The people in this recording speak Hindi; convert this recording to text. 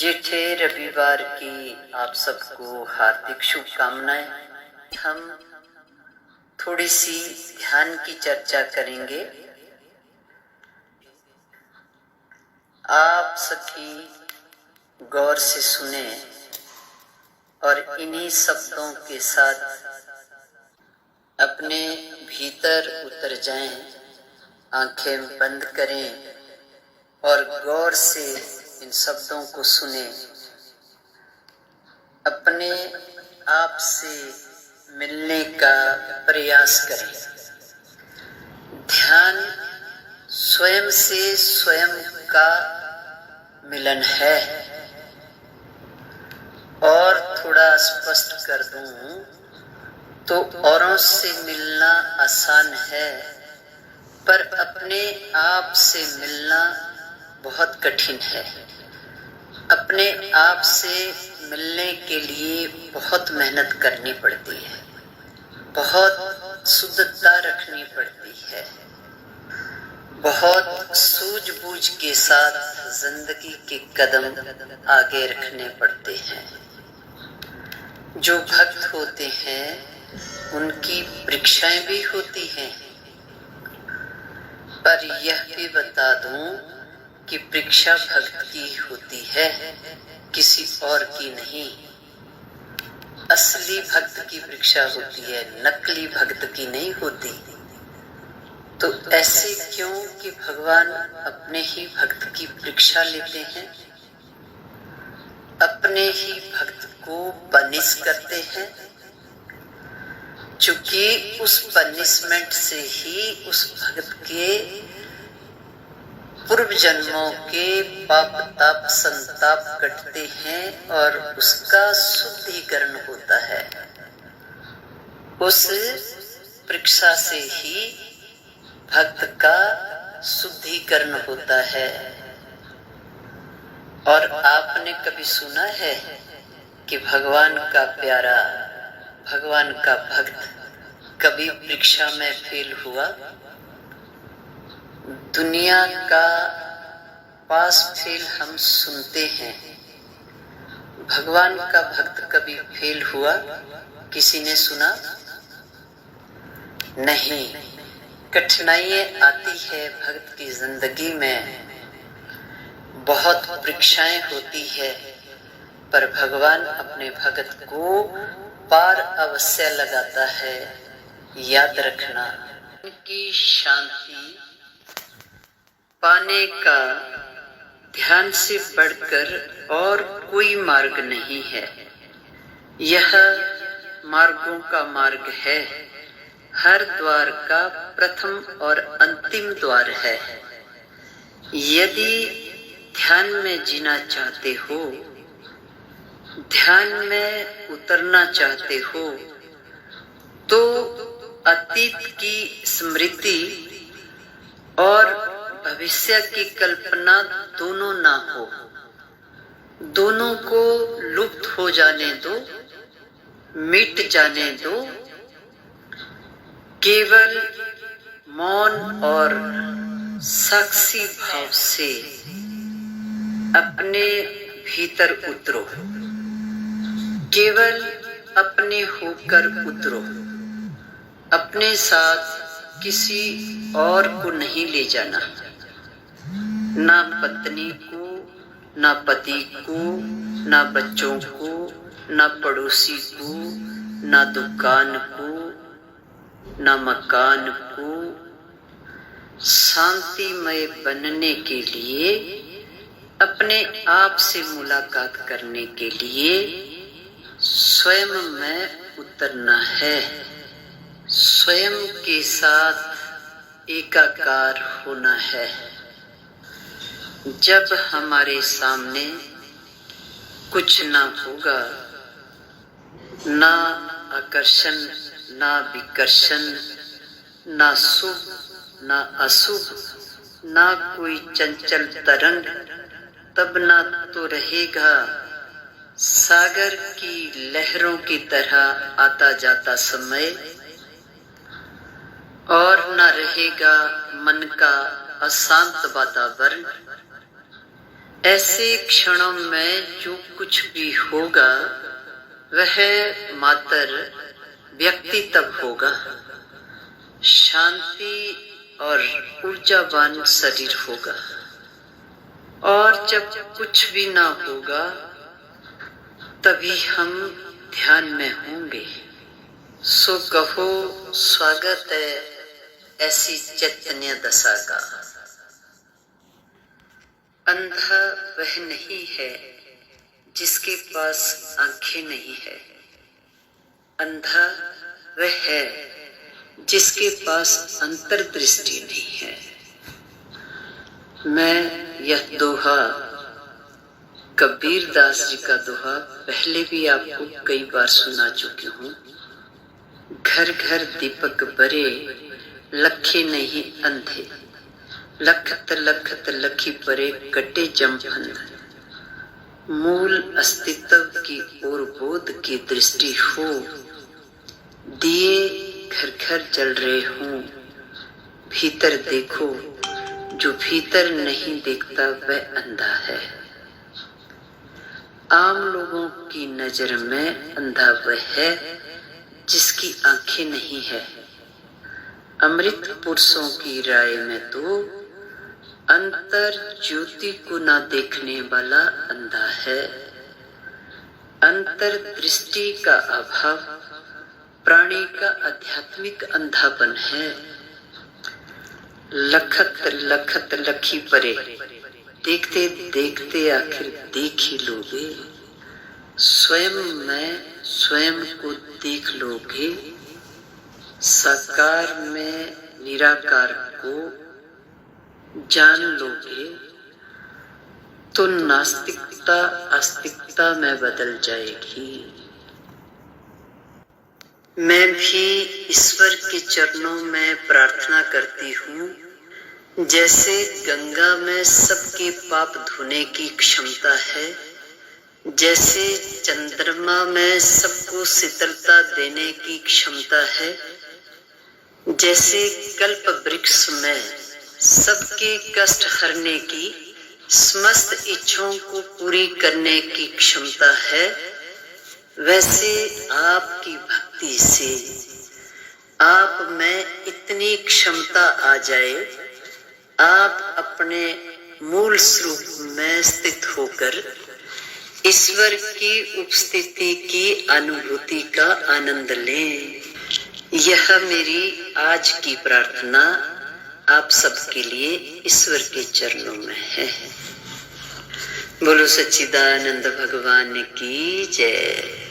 जेठे रविवार की आप सबको हार्दिक शुभकामनाएं। हम थोड़ी सी ध्यान की चर्चा करेंगे। आप सभी गौर से सुने और इन्हीं शब्दों के साथ अपने भीतर उतर जाएं, आंखें बंद करें और गौर से इन शब्दों को सुने। अपने आप से मिलने का प्रयास करें। ध्यान स्वयं से स्वयं का मिलन है। और थोड़ा स्पष्ट कर दूं तो औरों से मिलना आसान है, पर अपने आप से मिलना बहुत कठिन है। अपने आप से मिलने के लिए बहुत मेहनत करनी पड़ती है, बहुत शुद्धता रखनी पड़ती है, बहुत सूझबूझ के साथ जिंदगी के कदम आगे रखने पड़ते हैं। जो भक्त होते हैं उनकी परीक्षाएं भी होती हैं, पर यह भी बता दूं कि परीक्षा भक्त की होती है, किसी और की नहीं। असली भक्त की परीक्षा होती है, नकली भक्त की नहीं होती। तो ऐसे क्यों कि भगवान अपने ही भक्त की परीक्षा लेते हैं, अपने ही भक्त को पनिश करते हैं, चूंकि उस पनिशमेंट से ही उस भक्त के पूर्व जन्मों के पाप ताप संताप कटते हैं और उसका शुद्धिकरण होता है। उस परीक्षा से ही भक्त का शुद्धिकरण होता है। और आपने कभी सुना है कि भगवान का प्यारा, भगवान का भक्त कभी परीक्षा में फेल हुआ? दुनिया का पास फेल हम सुनते हैं, भगवान का भक्त कभी फेल हुआ? किसी ने सुना? नहीं। कठिनाइयां आती है भक्त की जिंदगी में, बहुत परीक्षाएं होती है, पर भगवान अपने भक्त को पार अवश्य लगाता है। याद रखना, उनकी शांति पाने का ध्यान से बढ़कर और कोई मार्ग नहीं है। यह मार्गों का मार्ग है, हर द्वार का प्रथम और अंतिम द्वार है। यदि ध्यान में जीना चाहते हो, ध्यान में उतरना चाहते हो, तो अतीत की स्मृति और भविष्य की कल्पना दोनों ना हो, दोनों को लुप्त हो जाने दो, मिट जाने दो। केवल मौन और साक्षी भाव से अपने भीतर उतरो, केवल अपने होकर उतरो। अपने साथ किसी और को नहीं ले जाना, ना पत्नी को, ना पति को, ना बच्चों को, ना पड़ोसी को, ना दुकान को, ना मकान को। शांतिमय बनने के लिए, अपने आप से मुलाकात करने के लिए स्वयं में उतरना है, स्वयं के साथ एकाकार होना है। जब हमारे सामने कुछ ना होगा, ना आकर्षण, ना विकर्षण, ना शुभ ना अशुभ, ना कोई चंचल तरंग, तब ना तो रहेगा सागर की लहरों की तरह आता जाता समय, और न रहेगा मन का अशांत वातावरण। ऐसे क्षणों में जो कुछ भी होगा वह मात्र व्यक्ति तब होगा, शांति और ऊर्जावान शरीर होगा। और जब कुछ भी ना होगा तभी हम ध्यान में होंगे। सो कहो स्वागत है ऐसी चैतन्य दशा का। अंधा वह नहीं है जिसके पास आंखें नहीं है, अंधा वह है जिसके पास अंतर्दृष्टि नहीं है। मैं यह दोहा कबीर दास जी का दोहा पहले भी आपको कई बार सुना चुकी हूँ। घर घर दीपक बरे लखे नहीं अंधे, लखत लखत लखी परे कटे जमफंद। मूल अस्तित्व की ओर बोध की दृष्टि हो, दिए घर घर जल रहे हों। भीतर देखो, जो भीतर नहीं देखता वह अंधा है। आम लोगों की नजर में अंधा वह है जिसकी आंखें नहीं है। अमृत पुरुषों की राय में तो अंतर ज्योति को ना देखने वाला अंधा है। अंतर दृष्टि का अभाव प्राणी का आध्यात्मिक अंधापन है। लखत लखत लखी परे, देखते देखते आखिर देख ही लोगे। स्वयं में स्वयं को देख लोगे। साकार में निराकार को जान लोगे तो नास्तिकता आस्तिकता में बदल जाएगी। मैं भी ईश्वर के चरणों में प्रार्थना करती हूँ। जैसे गंगा में सबके पाप धोने की क्षमता है, जैसे चंद्रमा में सबको शीतलता देने की क्षमता है, जैसे कल्प वृक्ष में सबके कष्ट हरने की समस्त इच्छाओं को पूरी करने की क्षमता है, वैसे आपकी भक्ति से आप में इतनी क्षमता आ जाए, आप अपने मूल स्वरूप में स्थित होकर ईश्वर की उपस्थिति की अनुभूति का आनंद लें। यह मेरी आज की प्रार्थना आप सबके लिए ईश्वर के चरणों में है। बोलो सच्चिदानंद भगवान की जय।